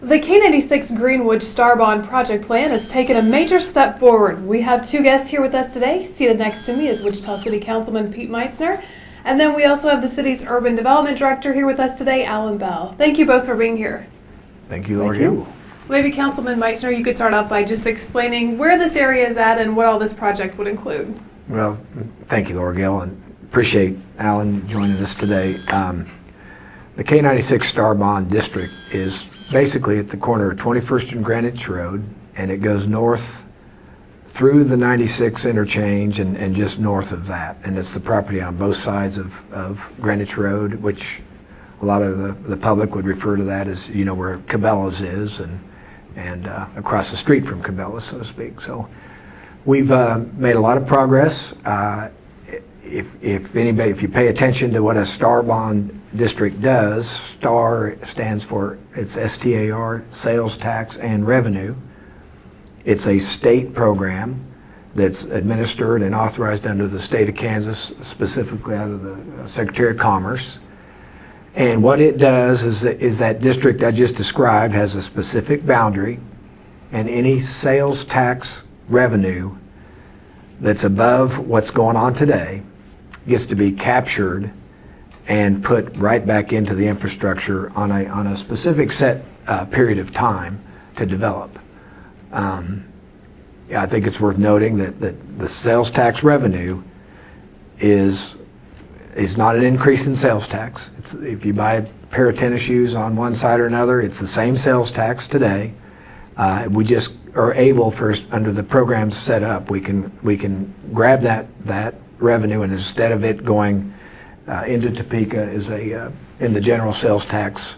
The K96 Greenwich Star Bond project plan has taken a major step forward. We have two guests here with us today. Seated next to me is Wichita City Councilman Pete Meitzner. And then we also have the city's Urban Development Director here with us today, Alan Bell. Thank you both for being here. Thank you, Laura. Maybe Councilman Meitzner, you could start off by just explaining where this area is at and what all this project would include. Well, thank you, Laura Gill, and appreciate Alan joining us today. The K96 Star Bond District is basically at the corner of 21st and Greenwich Road, and it goes north through the 96 interchange and just north of that. And it's the property on both sides of Greenwich Road, which a lot of the public would refer to that as, you know, where Cabela's is and across the street from Cabela's, so to speak. So we've made a lot of progress. If you pay attention to what a Star Bond District does, STAR stands for, it's S-T-A-R, Sales Tax and Revenue. It's a state program that's administered and authorized under the state of Kansas, specifically out of the Secretary of Commerce. And what it does is that district I just described has a specific boundary, and any sales tax revenue that's above what's going on today gets to be captured and put right back into the infrastructure on a specific set period of time to develop. Yeah, I think it's worth noting that the sales tax revenue is not an increase in sales tax. If you buy a pair of tennis shoes on one side or another, it's the same sales tax today. We just are able, first under the program set up, we can grab that revenue, and instead of it going into Topeka as in the general sales tax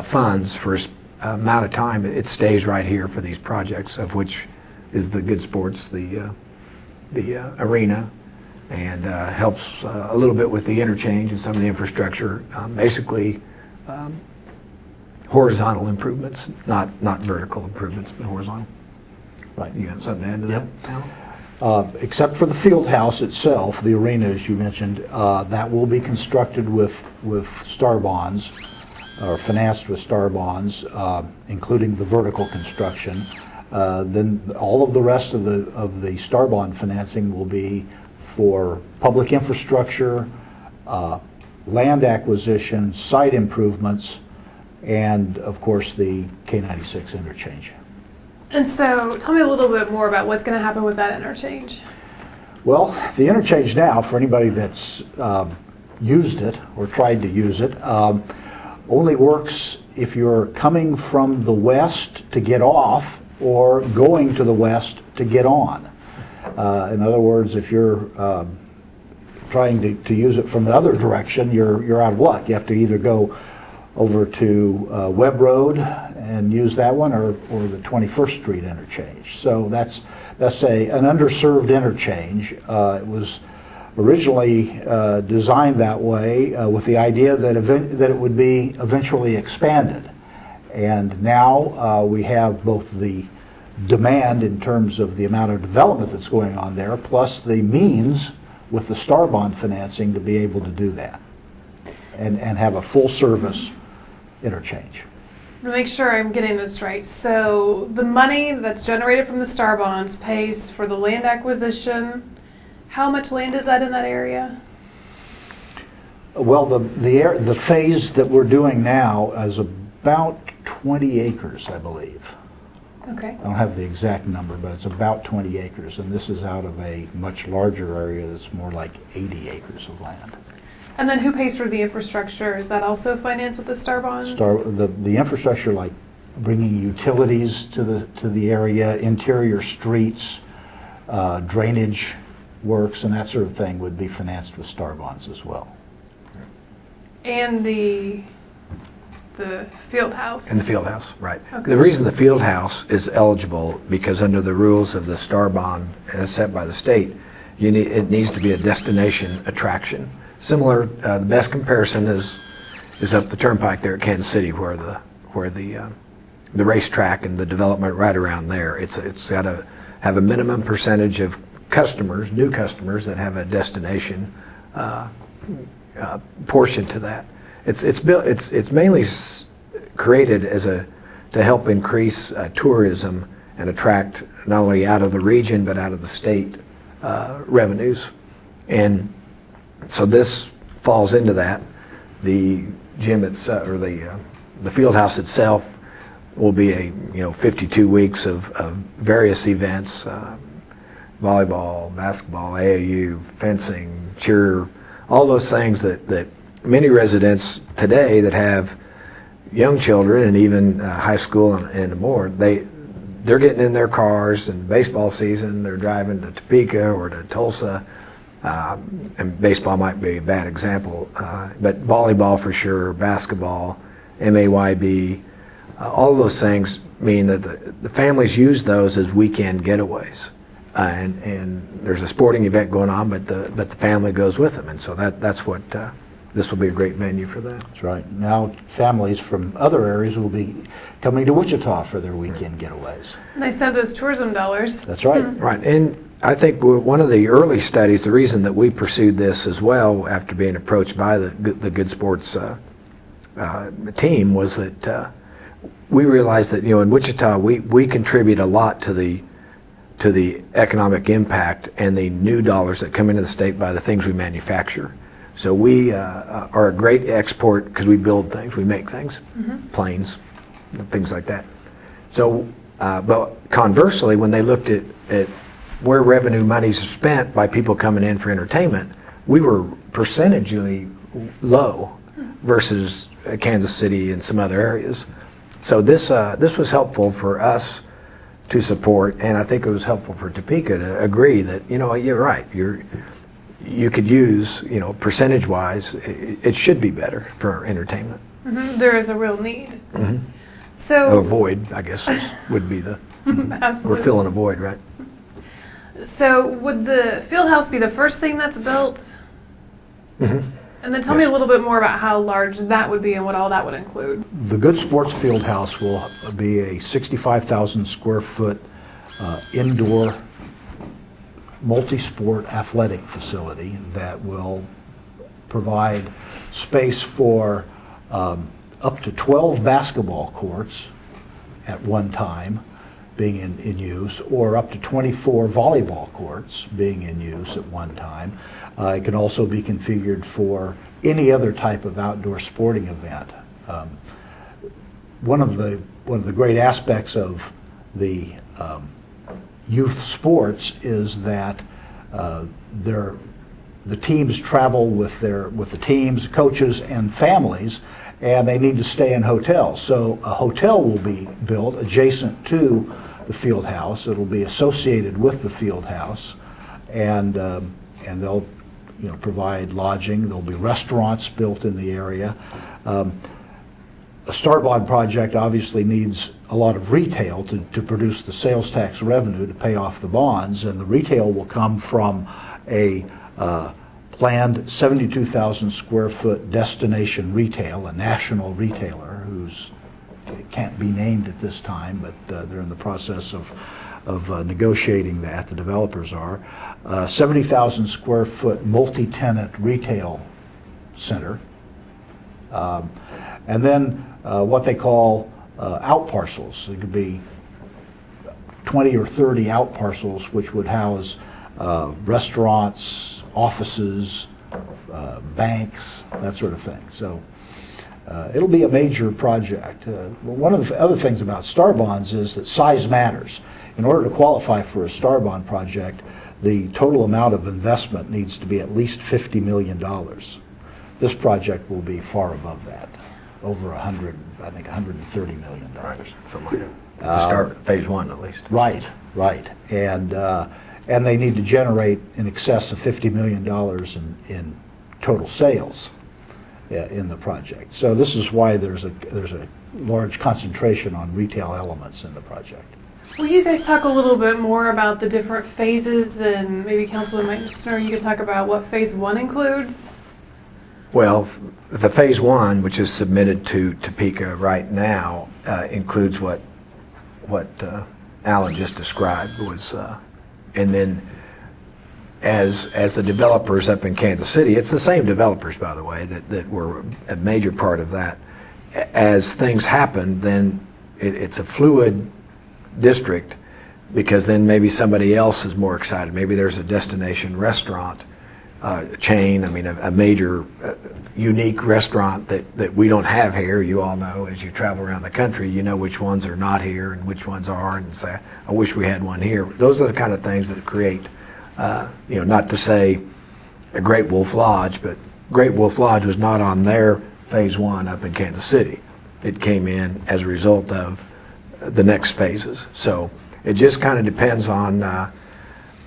funds for an amount of time, it stays right here for these projects, of which is the Good Sports, the arena, and helps a little bit with the interchange and some of the infrastructure. Basically, horizontal improvements, not vertical improvements, but horizontal. Right. You have something to add to Yep. that, Alan? Except for the field house itself, the arena, as you mentioned, that will be constructed with star bonds, or financed with star bonds, including the vertical construction. Then all of the rest of the star bond financing will be for public infrastructure, land acquisition, site improvements, and of course the K96 interchange. And so tell me a little bit more about what's going to happen with that interchange. Well, the interchange now, for anybody that's used it or tried to use it, only works if you're coming from the west to get off or going to the west to get on. In other words, if you're trying to use it from the other direction, you're out of luck. You have to either go over to Webb Road and use that one, or the 21st Street interchange. So that's an underserved interchange. It was originally designed that way with the idea that it would be eventually expanded. And now we have both the demand in terms of the amount of development that's going on there, plus the means with the star bond financing to be able to do that and have a full service interchange. To make sure I'm getting this right, so the money that's generated from the star bonds pays for the land acquisition. How much land is that in that area? Well, the phase that we're doing now is about 20 acres, I believe. Okay. I don't have the exact number, but it's about 20 acres, and this is out of a much larger area that's more like 80 acres of land. And then who pays for the infrastructure? Is that also financed with the star bonds? The infrastructure, like bringing utilities to the area, interior streets, drainage works, and that sort of thing would be financed with star bonds as well. And the field house? And the field house, right. Okay. The reason the field house is eligible, because under the rules of the star bond as set by the state, it needs to be a destination attraction. Similar, the best comparison is up the turnpike there at Kansas City, where the racetrack and the development right around there. It's got to have a minimum percentage of customers, new customers, that have a destination portion to that. It's mainly created as a to help increase tourism and attract not only out of the region but out of the state revenues. And so this falls into that. The gym itself, or the field house itself, will be 52 weeks of various events, volleyball, basketball, AAU, fencing, cheer, all those things that many residents today that have young children and even high school and more, they're getting in their cars, and baseball season, they're driving to Topeka or to Tulsa, and baseball might be a bad example, but volleyball for sure, basketball, MAYB, all those things mean that the families use those as weekend getaways. And there's a sporting event going on, but the family goes with them, and so that's what this will be a great venue for that. That's right. Now families from other areas will be coming to Wichita for their weekend getaways. Nice to have those tourism dollars. That's right. Right, and I think one of the early studies, the reason that we pursued this as well after being approached by the Good Sports team was that we realized that in Wichita we contribute a lot to the economic impact and the new dollars that come into the state by the things we manufacture. So we are a great export because we build things, we make things, planes, things like that. So, but conversely, when they looked at where revenue monies are spent by people coming in for entertainment, we were percentagely low versus Kansas City and some other areas. So this was helpful for us to support, and I think it was helpful for Topeka to agree that you're right. You could use percentage-wise, it should be better for entertainment. There is a real need. A So void, I guess, would be the. absolutely. We're filling a void, right? So would the field house be the first thing that's built? And then tell me a little bit more about how large that would be and what all that would include. The Good Sports Field House will be a 65,000 square foot indoor multi-sport athletic facility that will provide space for up to 12 basketball courts at one time being in use, or up to 24 volleyball courts being in use at one time. It can also be configured for any other type of outdoor sporting event. One of the great aspects of the youth sports is that the teams travel with the teams, coaches, and families, and they need to stay in hotels. So a hotel will be built adjacent to the field house. It'll be associated with the field house, and they'll provide lodging. There'll be restaurants built in the area. A Star Bond project obviously needs a lot of retail to produce the sales tax revenue to pay off the bonds, and the retail will come from a planned 72,000 square foot destination retail, a national retailer who's can't be named at this time, but they're in the process of negotiating that. The developers are. 70,000 square foot multi-tenant retail center, and then what they call out parcels. It could be 20 or 30 out parcels which would house restaurants, offices, banks, that sort of thing. So it'll be a major project. One of the other things about Star Bonds is that size matters. In order to qualify for a Star Bond project, the total amount of investment needs to be at least $50 million. This project will be far above that, over $130 million. Right, something like that. To start phase one, at least. Right, right. And they need to generate in excess of $50 million in total sales in the project. So this is why there's a large concentration on retail elements in the project. Will you guys talk a little bit more about the different phases, and maybe Councilman Meitzner, you could talk about what phase one includes? Well, the phase one, which is submitted to Topeka right now, includes what Alan just described was, and then as the developers up in Kansas City, it's the same developers, by the way, that were a major part of that. As things happen, then it's a fluid district, because then maybe somebody else is more excited. Maybe there's a destination restaurant chain, I mean a major unique restaurant that we don't have here. You all know, as you travel around the country, you know which ones are not here and which ones are, and say, I wish we had one here. Those are the kind of things that create, not to say a Great Wolf Lodge, but Great Wolf Lodge was not on their phase one up in Kansas City. It came in as a result of the next phases. So it just kind of depends on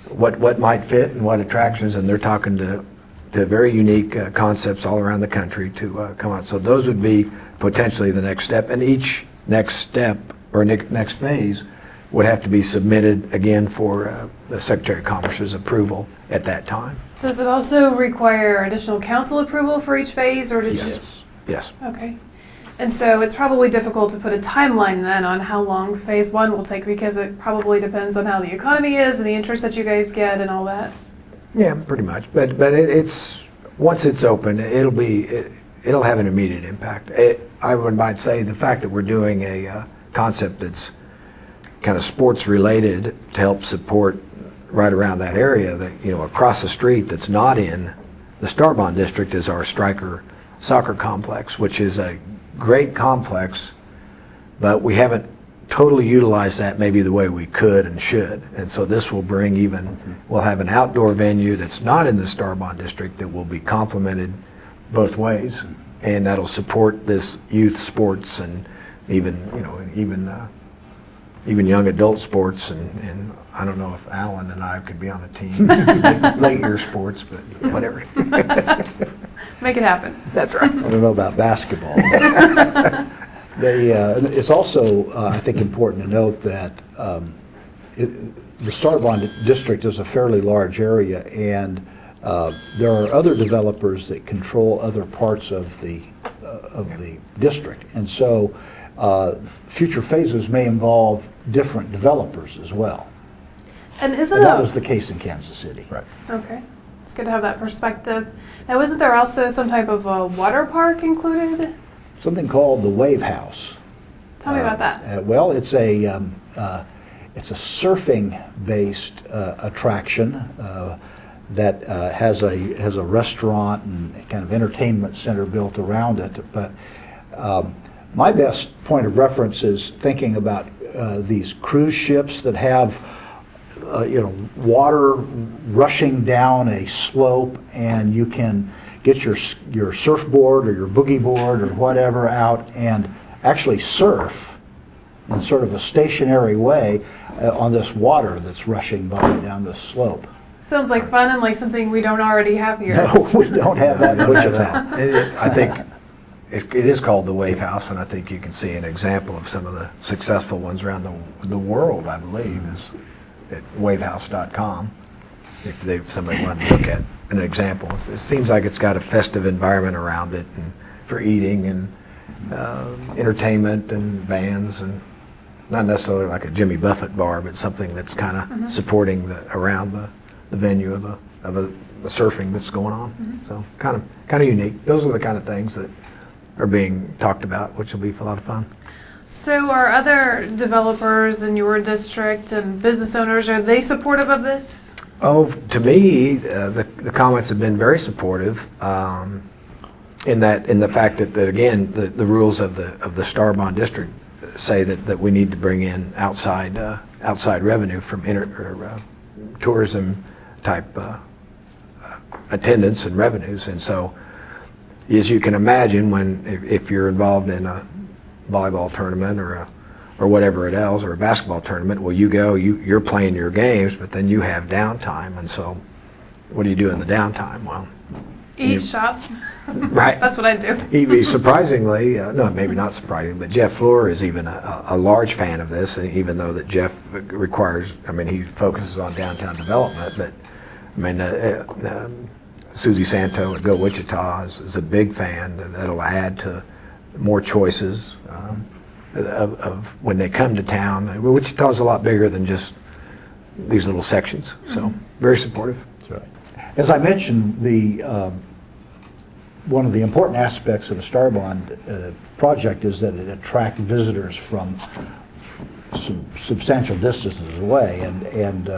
what might fit and what attractions, and they're talking to very unique concepts all around the country to come out. So those would be potentially the next step, and each next step or next phase would have to be submitted again for the Secretary of Commerce's approval at that time. Does it also require additional council approval for each phase, or did you? Yes. Okay. And so it's probably difficult to put a timeline then on how long phase one will take, because it probably depends on how the economy is and the interest that you guys get and all that. Yeah, pretty much. But it's once it's open, it'll have an immediate impact. I might say the fact that we're doing a concept that's kind of sports related to help support right around that area, that across the street that's not in the Starbond district is our Striker soccer complex, which is a great complex, but we haven't totally utilized that maybe the way we could and should. And so this will we'll have an outdoor venue that's not in the Starbond district that will be complemented both ways, and that'll support this youth sports and even young adult sports, and I don't know if Alan and I could be on a team. Late year sports, but whatever. Make it happen. That's right. I don't know about basketball. It's also, I think, important to note that the Starbond district is a fairly large area, and there are other developers that control other parts of the district, and so future phases may involve different developers as well. And that was the case in Kansas City. Right. Okay. It's good to have that perspective. Now, wasn't there also some type of a water park included? Something called the Wave House. Tell me about that. Well, it's a surfing-based attraction that has a restaurant and kind of entertainment center built around it. But my best point of reference is thinking about these cruise ships that have water rushing down a slope, and you can get your surfboard or your boogie board or whatever out and actually surf in sort of a stationary way on this water that's rushing by down this slope. Sounds like fun and like something we don't already have here. No, we don't have that in Wichita. I think it is called the Wave House, and I think you can see an example of some of the successful ones around the world, I believe, is at wavehouse.com. If somebody wanted to look at an example. It seems like it's got a festive environment around it, and for eating and entertainment and bands, and not necessarily like a Jimmy Buffett bar, but something that's kind of supporting around the venue of the surfing that's going on. So kind of unique. Those are the kind of things that are being talked about, which will be a lot of fun. So are other developers in your district and business owners, are they supportive of this? Oh, to me, the comments have been very supportive in the fact that again, the rules of the Starbond district say that we need to bring in outside revenue from tourism type attendance and revenues, and so as you can imagine, if you're involved in a volleyball tournament or whatever it else, or a basketball tournament, well, you're playing your games, but then you have downtime, and so what do you do in the downtime? Well, Eat, shop. Right. That's what I do. Surprisingly, no, maybe not surprising, but Jeff Fleur is even a large fan of this, even though that Jeff he focuses on downtown development, but Susie Santo at Go Wichita is a big fan. That'll add to more choices of when they come to town. Wichita's a lot bigger than just these little sections, so very supportive. That's right. As I mentioned, the one of the important aspects of a Star Bond project is that it attracts visitors from substantial distances away, and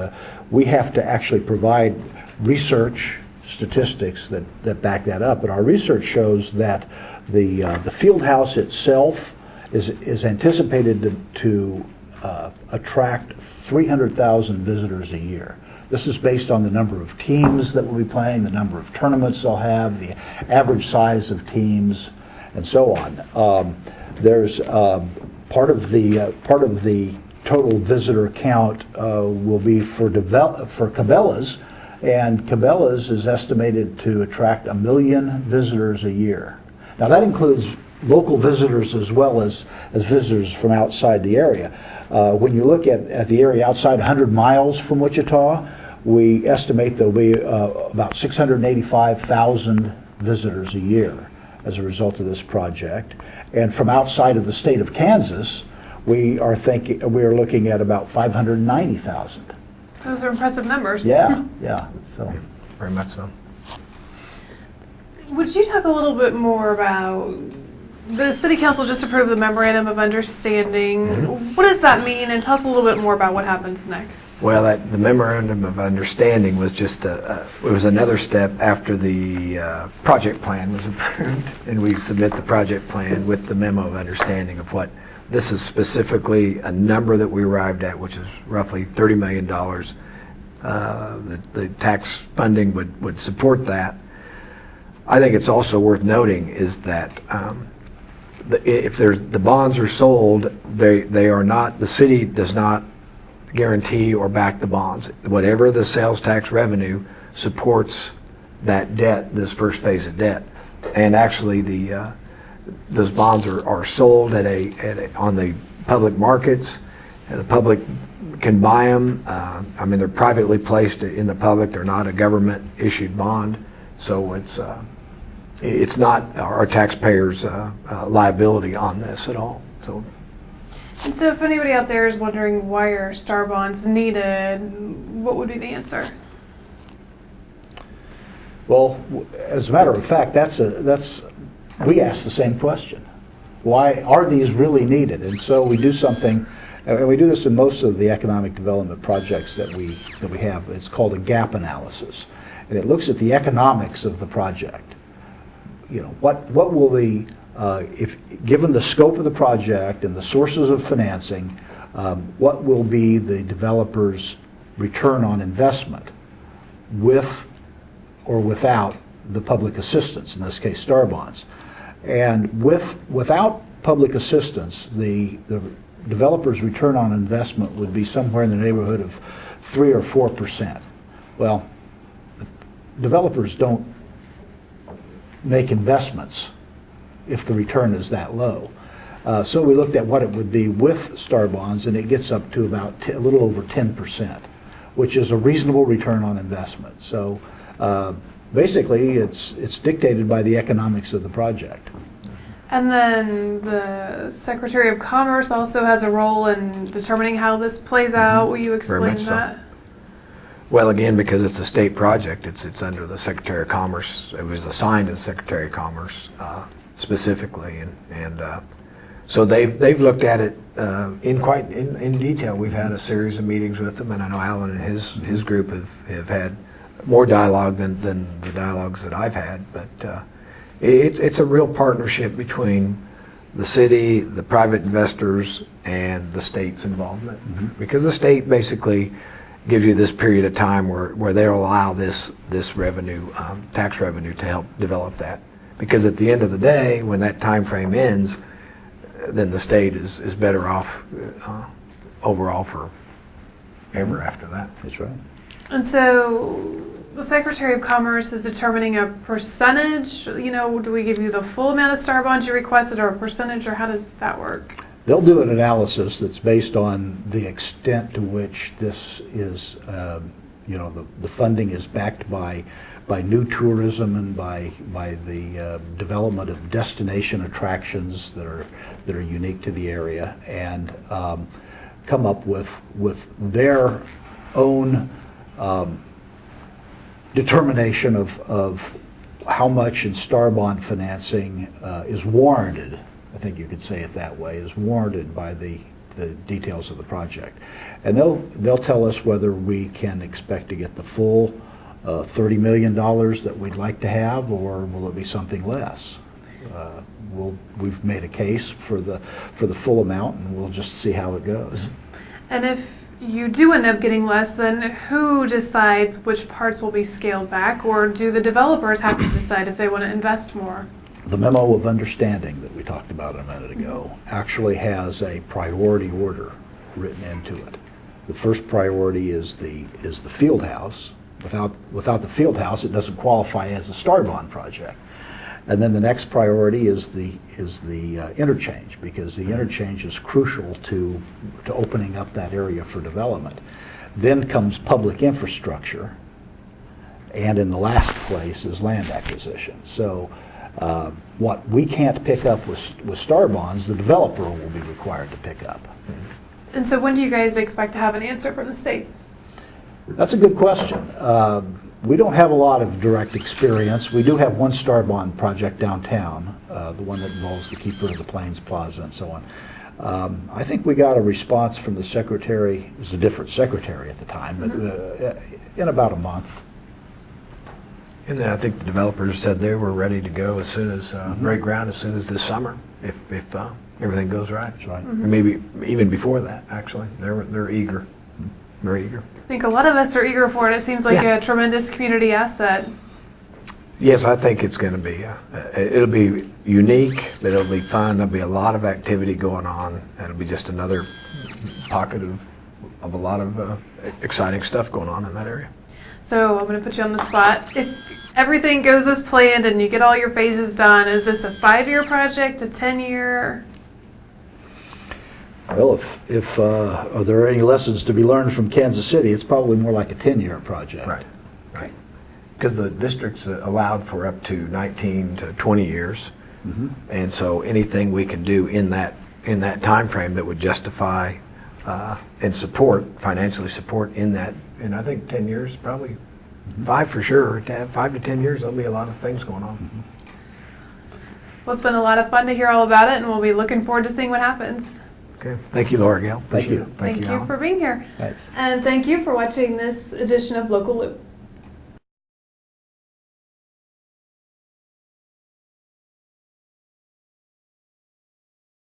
we have to actually provide research statistics that back that up. But our research shows that the field house itself is anticipated to attract 300,000 visitors a year. This is based on the number of teams that will be playing, the number of tournaments they'll have, the average size of teams, and so on. There's part of the total visitor count will be for Cabela's, and Cabela's is estimated to attract 1 million visitors a year. Now that includes local visitors as well as visitors from outside the area. When you look at the area outside 100 miles from Wichita, we estimate there'll be about 685,000 visitors a year as a result of this project. And from outside of the state of Kansas, we are looking at about 590,000. Those are impressive numbers. Yeah. So Very much so. Would you talk a little bit more about the City Council just approved the Memorandum of Understanding? Mm-hmm. What does that mean? And tell us a little bit more about what happens next. Well, the Memorandum of Understanding was just it was another step after the project plan was approved, and we submit the project plan with the Memo of Understanding of what this is specifically a number that we arrived at, which is roughly $30 million. The tax funding would support that. I think it's also worth noting is that if the bonds are sold, they are not, the city does not guarantee or back the bonds. Whatever the sales tax revenue supports that debt, this first phase of debt. And actually those bonds are sold on the public markets, and the public can buy them. I mean, they're privately placed in the public. They're not a government issued bond, so it's not our taxpayers' liability on this at all. And so if anybody out there is wondering why are Star Bonds needed, what would be the answer? Well, as a matter of fact, we ask the same question. Why are these really needed? And so we do something, and we do this in most of the economic development projects that we have. It's called a gap analysis, and it looks at the economics of the project. You know, what will if given the scope of the project and the sources of financing, what will be the developer's return on investment with or without the public assistance, in this case Star Bonds. And without public assistance, the developer's return on investment would be somewhere in the neighborhood of 3 or 4%. Well, developers don't make investments if the return is that low. So we looked at what it would be with Star Bonds, and it gets up to about a little over 10%, which is a reasonable return on investment. So basically, it's dictated by the economics of the project. And then the Secretary of Commerce also has a role in determining how this plays out. Will you explain that? Well, again, because it's a state project, it's under the Secretary of Commerce. It was assigned to the Secretary of Commerce specifically, and so they've looked at it in detail. We've had a series of meetings with them, and I know Alan and his group have had more dialogue than the dialogues that I've had. But it's a real partnership between the city, the private investors, and the state's involvement. Mm-hmm. Because the state basically gives you this period of time where they'll allow this revenue, tax revenue, to help develop that. Because at the end of the day, when that time frame ends, then the state is better off overall for ever after that. That's right. And so the Secretary of Commerce is determining a percentage. You know, do we give you the full amount of Star Bonds you requested, or a percentage, or how does that work? They'll do an analysis that's based on the extent to which this is, the funding is backed by new tourism and by the development of destination attractions that are unique to the area, and come up with their own determination of how much in star bond financing is warranted, I think you could say it that way, is warranted by the details of the project. And they'll tell us whether we can expect to get the full $30 million that we'd like to have, or will it be something less? We've made a case for the full amount, and we'll just see how it goes. And if you do end up getting less, then who decides which parts will be scaled back, or do the developers have to decide if they want to invest more? The memo of understanding that we talked about a minute ago actually has a priority order written into it. The first priority is the field house. Without the field house, it doesn't qualify as a star bond project. And then the next priority is the interchange, because the interchange is crucial to opening up that area for development. Then comes public infrastructure, and in the last place is land acquisition. So what we can't pick up with star bonds, the developer will be required to pick up. And so when do you guys expect to have an answer from the state? That's a good question. We don't have a lot of direct experience. We do have one star bond project downtown, the one that involves the Keeper of the Plains Plaza and so on. I think we got a response from the secretary. It was a different secretary at the time, but in about a month. And then I think the developers said they were ready to go as soon as, break ground as soon as this summer, if everything goes right. That's right. Or maybe even before that, actually. They're eager, very eager. I think a lot of us are eager for it. It seems like Yeah. a tremendous community asset. Yes, I think it's going to be, it'll be unique, but it'll be fun. There'll be a lot of activity going on. It'll be just another pocket of a lot of exciting stuff going on in that area. So I'm going to put you on the spot. If everything goes as planned and you get all your phases done, is this a 5-year project, a 10-year? Well, if are there any lessons to be learned from Kansas City, it's probably more like a 10-year project. Right. Because the district's allowed for up to 19 to 20 years. And so anything we can do in that time frame that would justify and financially support in that, and I think 10 years, probably 5 for sure, 5 to 10 years, there'll be a lot of things going on. Well, it's been a lot of fun to hear all about it, and we'll be looking forward to seeing what happens. Okay. Thank you, Laura Gail. Thank you. Thank you Alan. for being here. Thanks. And thank you for watching this edition of Local Loop.